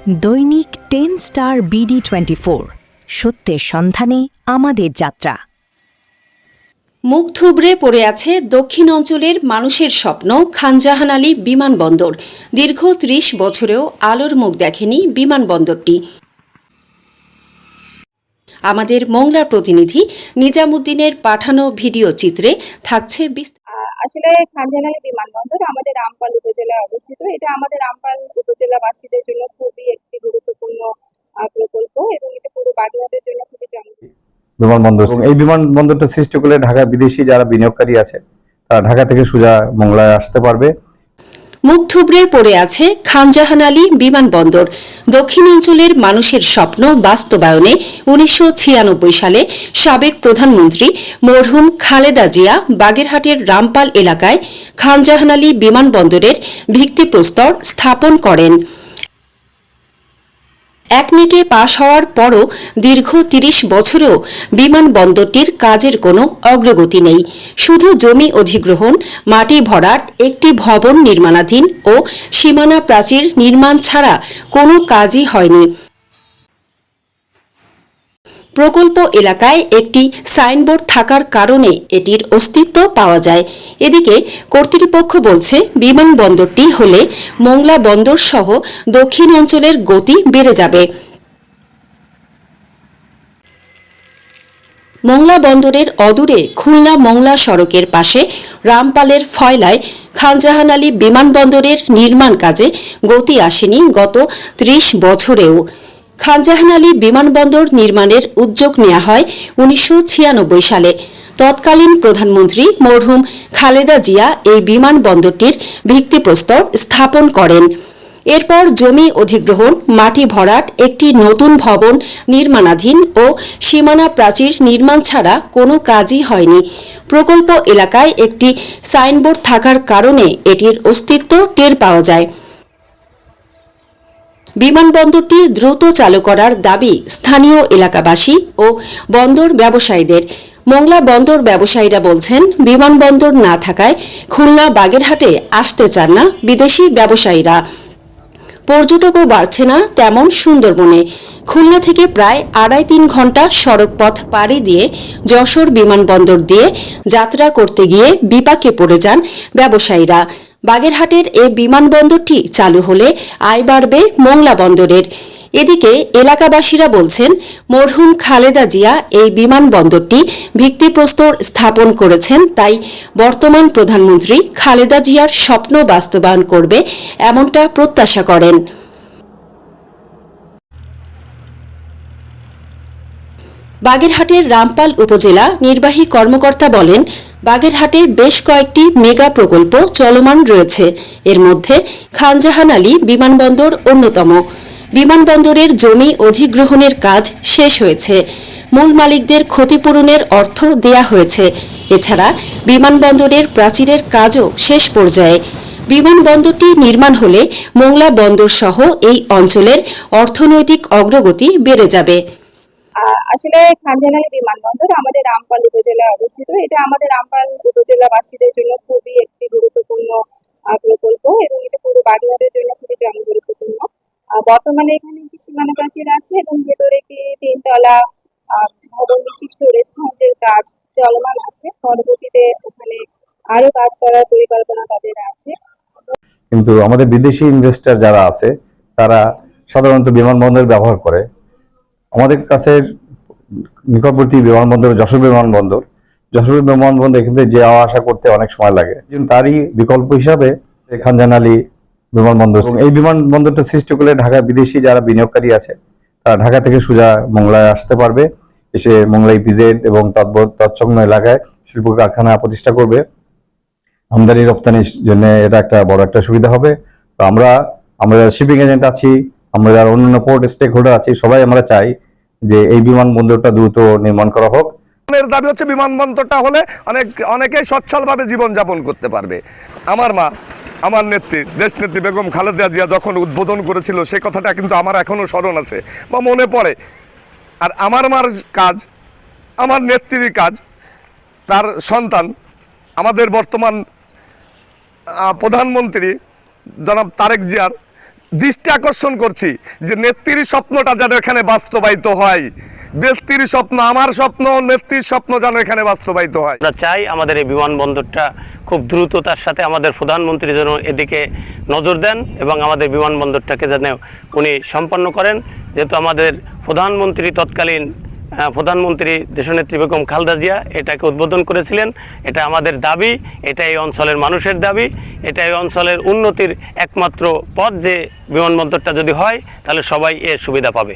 দৈনিক 10 star BD24 সত্যের সন্ধানে আমাদের যাত্রা। মুখ থুবড়ে পড়ে আছে দক্ষিণ অঞ্চলের মানুষের স্বপ্ন খানজাহান আলী বিমানবন্দর। দীর্ঘ ৩০ বছরেও আলোর মুখ দেখেনি বিমানবন্দরটি। আমাদের মোংলার প্রতিনিধি নিজামুদ্দিনের পাঠানো ভিডিও চিত্রে থাকছে আসলে খানজাহান আলী বিমানবন্দর আমাদের রামপাল উপজেলায় অবস্থিত। এটা আমাদের রামপাল উপজেলাবাসীদের জন্য খুবই একটি গুরুত্বপূর্ণ প্রকল্প এবং এটা পুরো বাগেরহাটের জন্য খুবই জনপ্রিয় বিমানবন্দর। এই বিমানবন্দরটা সৃষ্টি করলে ঢাকা বিদেশি যারা বিনিয়োগকারী আছে তারা ঢাকা থেকে সোজা মোংলায় আসতে পারবে। মুখ থুবড়ে পড়ে আছে খানজাহান আলী বিমানবন্দর। দক্ষিণাঞ্চলের মানুষের স্বপ্ন বাস্তবায়নে ১৯৯৬ সালে সাবেক প্রধানমন্ত্রী মরহুম খালেদা জিয়া বাগেরহাটের রামপাল এলাকায় খানজাহান আলী বিমানবন্দরের ভিত্তিপ্রস্তর স্থাপন করেন। একনেটে পাশ হওয়ার পরও দীর্ঘ ৩০ বছরেও বিমানবন্দরটির কাজের কোনো অগ্রগতি নেই। শুধু জমি অধিগ্রহণ, মাটি ভরাট, একটি ভবন নির্মাণাধীন ও সীমানা প্রাচীর নির্মাণ ছাড়া কোনো কাজই হয়নি। প্রকল্প এলাকায় একটি সাইনবোর্ড থাকার কারণে এটির অস্তিত্ব পাওয়া যায়। এদিকে কর্তৃপক্ষ বলছে বিমানবন্দরটি হলে মোংলা বন্দর সহ দক্ষিণ অঞ্চলের গতি বেড়ে যাবে। মোংলা বন্দরের অদূরে খুলনা মোংলা সড়কের পাশে রামপালের ফয়লায় খানজাহান আলী বিমানবন্দরের নির্মাণ কাজে গতি আসেনি গত ৩০ বছরেও। খানজাহান আলী বিমানবন্দর নির্মাণের উদ্যোগ নেওয়া হয় ১৯৯৬ সালে। তৎকালীন প্রধানমন্ত্রী মরহুম খালেদা জিয়া এই বিমানবন্দরটির ভিত্তিপ্রস্তর স্থাপন করেন। এরপর জমি অধিগ্রহণ, মাটি ভরাট, একটি নতুন ভবন নির্মাণাধীন ও সীমানা প্রাচীর নির্মাণ ছাড়া কোনো কাজই হয়নি। প্রকল্প এলাকায় একটি সাইনবোর্ড থাকার কারণে এটির অস্তিত্ব টের পাওয়া যায়। বিমানবন্দরটি দ্রুত চালু করার দাবি স্থানীয় এলাকাবাসী ও বন্দর ব্যবসায়ীদের। মোংলা বন্দর ব্যবসায়ীরা বলছেন, বিমানবন্দর না থাকায় খুলনা বাগেরহাটে আসতে চান না বিদেশি ব্যবসায়ীরা। পর্যটকও বাড়ছে না তেমন সুন্দরবনে। খুলনা থেকে প্রায় ২.৫-৩ ঘণ্টা সড়ক পথ পাড়ি দিয়ে যশোর বিমানবন্দর দিয়ে যাত্রা করতে গিয়ে বিপাকে পড়ে যান ব্যবসায়ীরা। বাগেরহাটের এ বিমানবন্দরটি চালু হলে আয় বাড়বে মোংলা বন্দরের। এদিকে এলাকাবাসীরা বলছেন, মরহুম খালেদা জিয়া এই বিমানবন্দরটি ভিত্তিপ্রস্তর স্থাপন করেছেন, তাই বর্তমান প্রধানমন্ত্রী খালেদা জিয়ার স্বপ্ন বাস্তবায়ন করবে এমনটা প্রত্যাশা করেন। বাগেরহাটের রামপাল উপজেলা নির্বাহী কর্মকর্তা বলেন, বাগেরহাটে বেশ কয়েকটি মেগা প্রকল্প চলমান রয়েছে। এর মধ্যে খানজাহান আলী বিমানবন্দর অন্যতম। বিমানবন্দরের জমি অধিগ্রহণের কাজ শেষ হয়েছে। মূল মালিকদের ক্ষতিপূরণের অর্থ দেয়া হয়েছে। এছাড়া বিমানবন্দরের প্রাচীরের কাজও শেষ পর্যায়ে। বিমানবন্দরটি নির্মাণ হলে মোংলা বন্দর সহ এই অঞ্চলের অর্থনৈতিক অগ্রগতি বেড়ে যাবে। আসলে খানজাহান আলী বিমানবন্দর আমাদের রামপাল উপজেলায় অবস্থিত। এটা আমাদের রামপাল উপজেলাবাসীদের জন্য খুবই একটি গুরুত্বপূর্ণ প্রকল্প এবং এটা পুরো বাগেরহাটের জন্য খুবই জনগুরুত্বপূর্ণ। বর্তমানে এখানে একটি সীমানা প্রাচীর আছে এবং ভেতরে একটি ৩ তলা ভবন বিশিষ্ট রেস্ট হাউসের কাজ চলমান আছে। পরবর্তীতে ওখানে আরো কাজ করার পরিকল্পনা তাদের আছে। কিন্তু আমাদের বিদেশি ইনভেস্টর যারা আছে তারা সাধারণত বিমানবন্দর ব্যবহার করে। আমাদের কাছে নিকটবর্তী বিমানবন্দর যশোর বিমানবন্দর এখান থেকে যাওয়া আসা করতে অনেক সময় লাগে। তারই বিকল্প হিসাবে খানজাহান আলী বিমানবন্দর। এই বিমানবন্দরটা সৃষ্টি করলে ঢাকা বিদেশি যারা বিনিয়োগকারী আছে তারা ঢাকা থেকে সোজা মোংলায় আসতে পারবে। এসে মোংলা ইপিজেড এবং তৎসংলগ্ন এলাকায় শিল্প কারখানা প্রতিষ্ঠা করবে। আমদানি রপ্তানির জন্য এটা একটা বড় একটা সুবিধা হবে। তো আমরা শিপিং এজেন্ট আছি, আমরা যারা অন্যান্য পোর্ট স্টেক হোল্ডার আছি, সবাই আমরা চাই যে এই বিমানবন্দরটা দ্রুত নির্মাণ করা হোক। দাবি হচ্ছে বিমানবন্দরটা হলে অনেকেই সচ্ছলভাবে জীবনযাপন করতে পারবে। আমার মা, আমার নেত্রী, দেশ নেত্রী বেগম খালেদা জিয়া যখন উদ্বোধন করেছিল সে কথাটা কিন্তু আমার এখনো স্মরণ আছে বা মনে পড়ে। আর আমার মার কাজ, আমার নেত্রীর কাজ, তার সন্তান আমাদের বর্তমান প্রধানমন্ত্রী জনাব তারেক জিয়ার দৃষ্টি আকর্ষণ করছি যে নেত্রীর স্বপ্নটা যেন এখানে বাস্তবায়িত হয়, ব্যক্তির স্বপ্ন, আমার স্বপ্ন, নেত্রীর স্বপ্ন যেন এখানে বাস্তবায়িত হয়। আমরা চাই আমাদের এই বিমানবন্দরটা খুব দ্রুততার সাথে আমাদের প্রধানমন্ত্রী যেন এদিকে নজর দেন এবং আমাদের বিমানবন্দরটাকে যেন উনি সম্পন্ন করেন, যেহেতু আমাদের প্রধানমন্ত্রী তৎকালীন প্রধানমন্ত্রী দেশনেত্রী বেগম খালেদা জিয়া এটাকে উদ্বোধন করেছিলেন। এটা আমাদের দাবি, এটা এই অঞ্চলের মানুষের দাবি, এটা এই অঞ্চলের উন্নতির একমাত্র পথ যে বিমানবন্দরটা যদি হয় তাহলে সবাই এর সুবিধা পাবে।